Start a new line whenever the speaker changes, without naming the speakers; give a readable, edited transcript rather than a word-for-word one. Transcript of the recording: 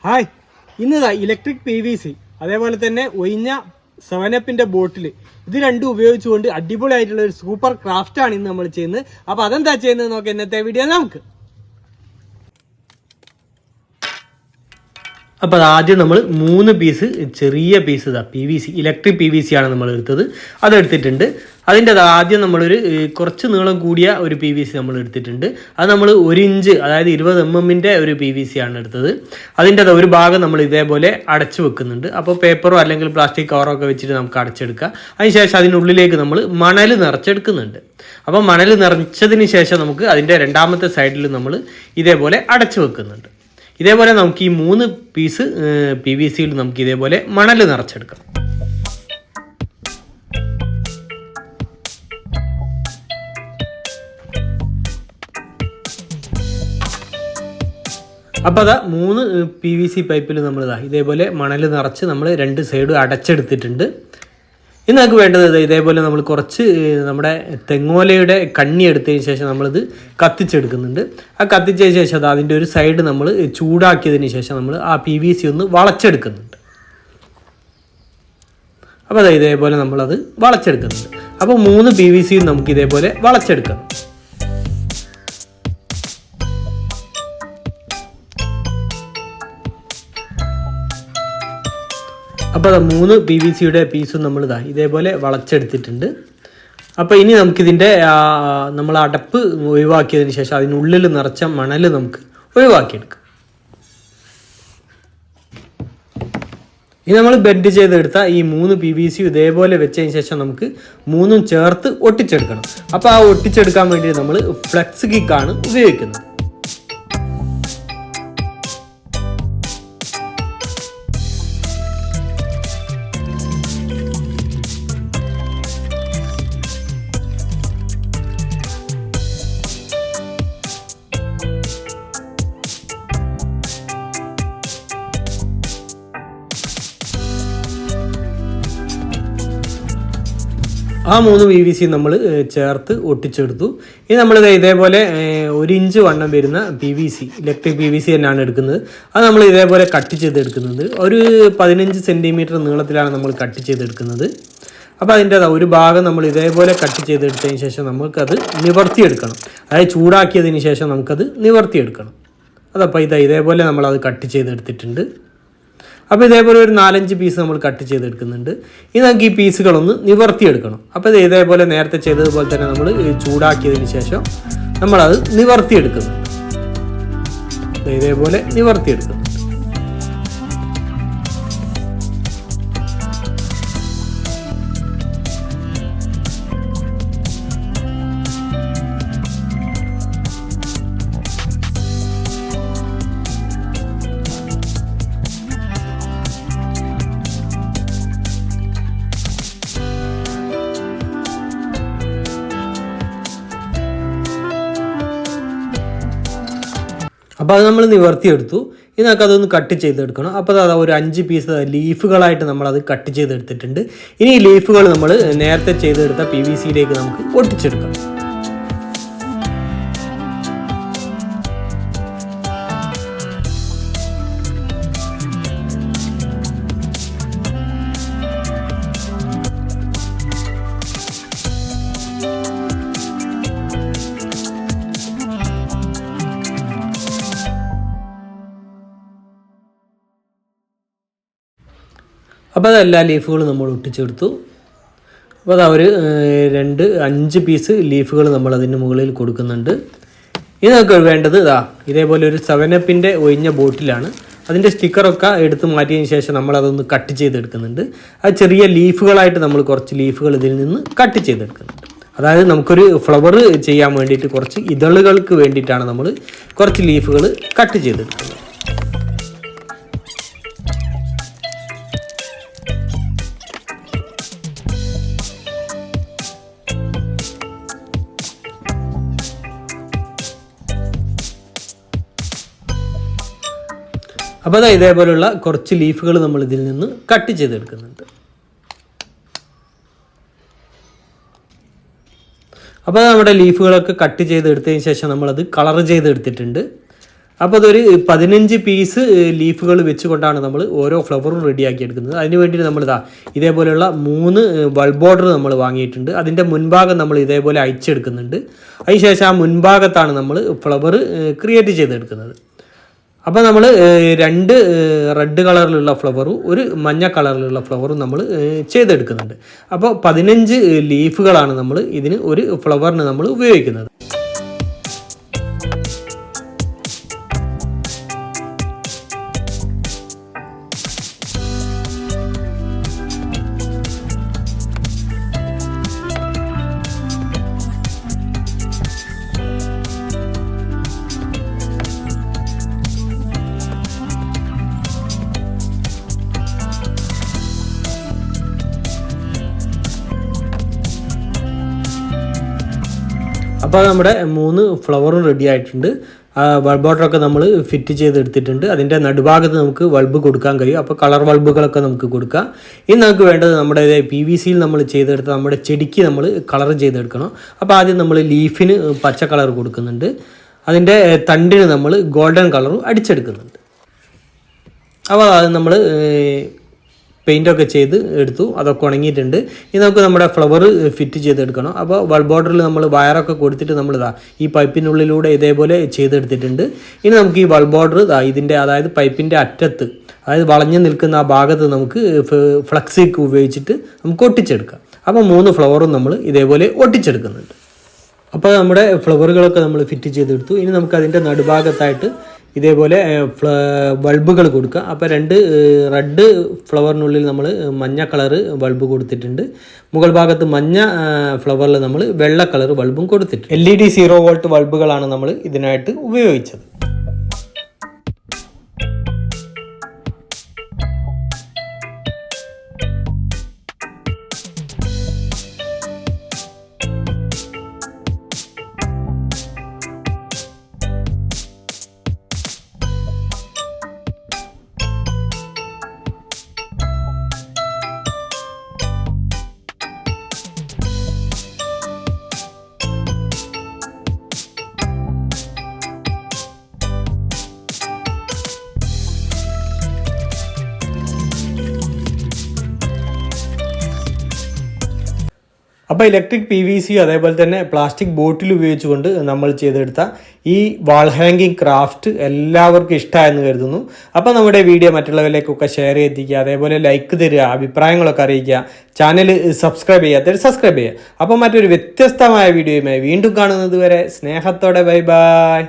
Hi, ഇന്നതാ electric PVC അതേപോലെ തന്നെ ഒഴിഞ്ഞ 7up ബോട്ടിൽ ഇത് രണ്ടും ഉപയോഗിച്ചുകൊണ്ട് അടിപൊളിയായിട്ടുള്ള ഒരു സൂപ്പർ ക്രാഫ്റ്റ് ആണ് ഇന്ന് നമ്മൾ ചെയ്യുന്നത്. അപ്പോൾ അതെന്താ ചെയ്യുന്നത് നോക്കാം ഇന്നത്തെ വീഡിയോ നമുക്ക്. അപ്പോൾ ആദ്യം നമ്മൾ 3 പീസ് ചെറിയ പീസ് PVC ഇലക്ട്രിക് PVC ആണ് നമ്മൾ എടുത്തത്. അതെടുത്തിട്ടുണ്ട്. അതിൻ്റെ ആദ്യം നമ്മളൊരു കുറച്ച് നീളം കൂടിയ ഒരു PVC നമ്മൾ എടുത്തിട്ടുണ്ട്. അത് നമ്മൾ 1 ഇഞ്ച് അതായത് 20 mm ഒരു PVC ആണ് എടുത്തത്. അതിൻ്റെ ഒരു ഭാഗം നമ്മൾ ഇതേപോലെ അടച്ചു വെക്കുന്നുണ്ട്. അപ്പോൾ പേപ്പറോ അല്ലെങ്കിൽ പ്ലാസ്റ്റിക് കവറോ ഒക്കെ വെച്ചിട്ട് നമുക്ക് അടച്ചെടുക്കാം. അതിനുശേഷം അതിനുള്ളിലേക്ക് നമ്മൾ മണൽ നിറച്ചെടുക്കുന്നുണ്ട്. അപ്പോൾ മണൽ നിറച്ചതിന് ശേഷം നമുക്ക് അതിൻ്റെ രണ്ടാമത്തെ സൈഡിൽ നമ്മൾ ഇതേപോലെ അടച്ചു വെക്കുന്നുണ്ട്. ഇതേപോലെ നമുക്ക് ഈ 3 പീസ് PVCയിൽ നമുക്ക് ഇതേപോലെ മണൽ നിറച്ചെടുക്കാം. അപ്പോൾ അതാ 3 PVC പൈപ്പിൽ നമ്മൾ ഇതേപോലെ മണൽ നിറച്ച് നമ്മൾ 2 സൈഡും അടച്ചെടുത്തിട്ടുണ്ട്. ഇന്ന് നമുക്ക് വേണ്ടത് ഇതേപോലെ നമ്മൾ കുറച്ച് നമ്മുടെ തെങ്ങോലയുടെ കണ്ണി എടുത്തതിന് ശേഷം നമ്മളിത് കത്തിച്ചെടുക്കുന്നുണ്ട്. ആ കത്തിച്ചതിന് ശേഷം അതിൻ്റെ ഒരു സൈഡ് നമ്മൾ ചൂടാക്കിയതിന് ശേഷം നമ്മൾ ആ PVC ഒന്ന് വളച്ചെടുക്കുന്നുണ്ട്. അപ്പോൾ അതാ ഇതേപോലെ നമ്മളത് വളച്ചെടുക്കുന്നുണ്ട്. അപ്പോൾ 3 PVC നമുക്ക് ഇതേപോലെ വളച്ചെടുക്കാം. അപ്പോൾ 3 PVCയുടെ പീസും നമ്മൾ ഇതേപോലെ വളച്ചെടുത്തിട്ടുണ്ട്. അപ്പോൾ ഇനി നമുക്കിതിൻ്റെ നമ്മൾ അടപ്പ് ഒഴിവാക്കിയതിന് ശേഷം അതിനുള്ളിൽ നിറച്ച മണൽ നമുക്ക് ഒഴിവാക്കിയെടുക്കാം. ഇനി നമ്മൾ ബെൻഡ് ചെയ്തെടുത്ത ഈ 3 PVC ഇതേപോലെ വെച്ചതിന് ശേഷം നമുക്ക് 3ഉം ചേർത്ത് ഒട്ടിച്ചെടുക്കണം. അപ്പോൾ ആ ഒട്ടിച്ചെടുക്കാൻ വേണ്ടി നമ്മൾ ഫ്ലെക്സ് കിക്കാണ് ഉപയോഗിക്കുന്നത്. ആ 3 PVC നമ്മൾ ചേർത്ത് ഒട്ടിച്ചെടുത്തു. ഇനി നമ്മൾ ഇതേപോലെ 1 ഇഞ്ച് വണ്ണം വരുന്ന PVC ഇലക്ട്രിക് PVC തന്നെയാണ് എടുക്കുന്നത്. അത് നമ്മൾ ഇതേപോലെ കട്ട് ചെയ്തെടുക്കുന്നത്. ഒരു 15 സെൻറ്റിമീറ്റർ നീളത്തിലാണ് നമ്മൾ കട്ട് ചെയ്തെടുക്കുന്നത്. അപ്പോൾ അതിൻ്റെ ഒരു ഭാഗം നമ്മൾ ഇതേപോലെ കട്ട് ചെയ്തെടുത്തതിന് ശേഷം നമുക്കത് നിവർത്തിയെടുക്കണം. അതായത് ചൂടാക്കിയതിന് ശേഷം നമുക്കത് നിവർത്തിയെടുക്കണം. അതപ്പോൾ ഇതേപോലെ നമ്മളത് കട്ട് ചെയ്തെടുത്തിട്ടുണ്ട്. അപ്പോൾ ഇതേപോലെ ഒരു 4-5 പീസ് നമ്മൾ കട്ട് ചെയ്തെടുക്കുന്നുണ്ട്. ഇനി നമുക്ക് ഈ പീസുകളൊന്ന് നിവർത്തിയെടുക്കണം. അപ്പോൾ ഇതേപോലെ നേരത്തെ ചെയ്തതുപോലെ തന്നെ നമ്മൾ ചൂടാക്കിയതിന് ശേഷം നമ്മളത് നിവർത്തിയെടുക്കുന്നുണ്ട്. ഇതേപോലെ നിവർത്തിയെടുക്കുന്നു. അപ്പോൾ അത് നമ്മൾ നിവർത്തിയെടുത്തു. ഇനി നമുക്ക് അതൊന്ന് കട്ട് ചെയ്തെടുക്കണം. അപ്പോൾ അത് ഒരു 5 പീസ് ലീഫുകളായിട്ട് നമ്മളത് കട്ട് ചെയ്തെടുത്തിട്ടുണ്ട്. ഇനി ഈ ലീഫുകൾ നമ്മൾ നേരത്തെ ചെയ്തെടുത്ത PVCയിലേക്ക് നമുക്ക് ഒട്ടിച്ചെടുക്കാം. അപ്പോൾ അതെല്ലാ ലീഫുകളും നമ്മൾ ഒട്ടിച്ചെടുത്തു. അപ്പോൾ അത് 5 പീസ് ലീഫുകൾ നമ്മൾ അതിന് മുകളിൽ കൊടുക്കുന്നുണ്ട്. ഇനി നമുക്ക് വേണ്ടത് ഇതേപോലെ ഒരു 7up ഒഴിഞ്ഞ ബോട്ടിലാണ്. അതിൻ്റെ സ്റ്റിക്കറൊക്കെ എടുത്ത് മാറ്റിയതിന് ശേഷം നമ്മളതൊന്ന് കട്ട് ചെയ്തെടുക്കുന്നുണ്ട്. അത് ചെറിയ ലീഫുകളായിട്ട് നമ്മൾ കുറച്ച് ലീഫുകൾ ഇതിൽ നിന്ന് കട്ട് ചെയ്തെടുക്കുന്നുണ്ട്. അതായത് നമുക്കൊരു ഫ്ലവർ ചെയ്യാൻ വേണ്ടിയിട്ട് കുറച്ച് ഇതളുകൾക്ക് വേണ്ടിയിട്ടാണ് നമ്മൾ കുറച്ച് ലീഫുകൾ കട്ട് ചെയ്തെടുക്കുന്നത്. അപ്പോൾ ഇതേപോലെയുള്ള കുറച്ച് ലീഫുകൾ നമ്മൾ ഇതിൽ നിന്ന് കട്ട് ചെയ്തെടുക്കുന്നുണ്ട്. അപ്പോൾ നമ്മുടെ ലീഫുകളൊക്കെ കട്ട് ചെയ്തെടുത്തതിന് ശേഷം നമ്മളത് കളർ ചെയ്തെടുത്തിട്ടുണ്ട്. അപ്പോൾ അതൊരു 15 പീസ് ലീഫുകൾ വെച്ചുകൊണ്ടാണ് നമ്മൾ ഓരോ ഫ്ലവറും റെഡിയാക്കി എടുക്കുന്നത്. അതിന് വേണ്ടിയിട്ട് നമ്മൾ ഇതേപോലെയുള്ള 3 ബൾബ് ബോർഡർ നമ്മൾ വാങ്ങിയിട്ടുണ്ട്. അതിൻ്റെ മുൻഭാഗം നമ്മൾ ഇതേപോലെ അയച്ചെടുക്കുന്നുണ്ട്. അതിനുശേഷം ആ മുൻഭാഗത്താണ് നമ്മൾ ഫ്ലവർ ക്രിയേറ്റ് ചെയ്തെടുക്കുന്നത്. അപ്പോൾ നമ്മൾ 2 റെഡ് കളറിലുള്ള ഫ്ലവറും 1 മഞ്ഞ കളറിലുള്ള ഫ്ലവറും നമ്മൾ ചെയ്തെടുക്കുന്നുണ്ട്. അപ്പോൾ 15 ലീഫുകളാണ് നമ്മൾ ഇതിന് ഒരു ഫ്ലവറിന് നമ്മൾ ഉപയോഗിക്കുന്നത്. അപ്പോൾ നമ്മുടെ 3 ഫ്ലവറും റെഡി ആയിട്ടുണ്ട്. ബൾബ് ബോർഡറൊക്കെ നമ്മൾ ഫിറ്റ് ചെയ്തെടുത്തിട്ടുണ്ട്. അതിൻ്റെ നടുഭാഗത്ത് നമുക്ക് ബൾബ് കൊടുക്കാൻ കഴിയും. അപ്പോൾ കളർ ബൾബുകളൊക്കെ നമുക്ക് കൊടുക്കാം. ഇനി നമുക്ക് വേണ്ടത് നമ്മുടെ PVCയിൽ നമ്മൾ ചെയ്തെടുത്ത നമ്മുടെ ചെടിക്ക് നമ്മൾ കളർ ചെയ്തെടുക്കണം. അപ്പോൾ ആദ്യം നമ്മൾ ലീഫിന് പച്ച കളർ കൊടുക്കുന്നുണ്ട്. അതിൻ്റെ തണ്ടിന് നമ്മൾ ഗോൾഡൻ കളറും അടിച്ചെടുക്കുന്നുണ്ട്. അപ്പോൾ അത് നമ്മൾ പെയിൻ്റൊക്കെ ചെയ്ത് എടുത്തു. അതൊക്കെ ഉണങ്ങിയിട്ടുണ്ട്. ഇനി നമുക്ക് നമ്മുടെ ഫ്ലവർ ഫിറ്റ് ചെയ്തെടുക്കണം. അപ്പോൾ ബൾബ് ബോർഡറിൽ നമ്മൾ വയറൊക്കെ കൊടുത്തിട്ട് നമ്മൾ ഈ പൈപ്പിനുള്ളിലൂടെ ഇതേപോലെ ചെയ്തെടുത്തിട്ടുണ്ട്. ഇനി നമുക്ക് ഈ ബൾബ് ബോർഡർ ഇതിൻ്റെ അതായത് പൈപ്പിൻ്റെ അറ്റത്ത്, അതായത് വളഞ്ഞു നിൽക്കുന്ന ആ ഭാഗത്ത് നമുക്ക് ഫ്ലക്സിക്ക് ഉപയോഗിച്ചിട്ട് നമുക്ക് ഒട്ടിച്ചെടുക്കാം. അപ്പോൾ 3 ഫ്ലവറും നമ്മൾ ഇതേപോലെ ഒട്ടിച്ചെടുക്കുന്നുണ്ട്. അപ്പോൾ നമ്മുടെ ഫ്ലവറുകളൊക്കെ നമ്മൾ ഫിറ്റ് ചെയ്തെടുത്തു. ഇനി നമുക്ക് അതിൻ്റെ നടുഭാഗത്തായിട്ട് ഇതേപോലെ ബൾബുകൾ കൊടുക്കുക. അപ്പോൾ 2 റെഡ് ഫ്ലവറിനുള്ളിൽ നമ്മൾ മഞ്ഞ കളറ് ബൾബ് കൊടുത്തിട്ടുണ്ട്. മുകൾ ഭാഗത്ത് മഞ്ഞ ഫ്ലവറിൽ നമ്മൾ വെള്ള കളർ ബൾബും കൊടുത്തിട്ടുണ്ട്. LED 0 വോൾട്ട് ബൾബുകളാണ് നമ്മൾ ഇതിനായിട്ട് ഉപയോഗിച്ചത്. അപ്പോൾ ഇലക്ട്രിക് PVC അതേപോലെ തന്നെ പ്ലാസ്റ്റിക് ബോട്ടിൽ ഉപയോഗിച്ചുകൊണ്ട് നമ്മൾ ചെയ്തെടുത്ത ഈ വാൾ ഹാങ്ങിങ് ക്രാഫ്റ്റ് എല്ലാവർക്കും ഇഷ്ടമായെന്ന് കരുതുന്നു. അപ്പോൾ നമ്മുടെ വീഡിയോ മറ്റുള്ളവരിലേക്കൊക്കെ ഷെയർ ചെയ്തിരിക്കുക, അതേപോലെ ലൈക്ക് തരിക, അഭിപ്രായങ്ങളൊക്കെ അറിയിക്കുക, ചാനൽ സബ്സ്ക്രൈബ് ചെയ്യാത്തവർ സബ്സ്ക്രൈബ് ചെയ്യുക. അപ്പോൾ മറ്റൊരു വ്യത്യസ്തമായ വീഡിയോയുമായി വീണ്ടും കാണുന്നത് വരെ സ്നേഹത്തോടെ ബൈ ബൈ.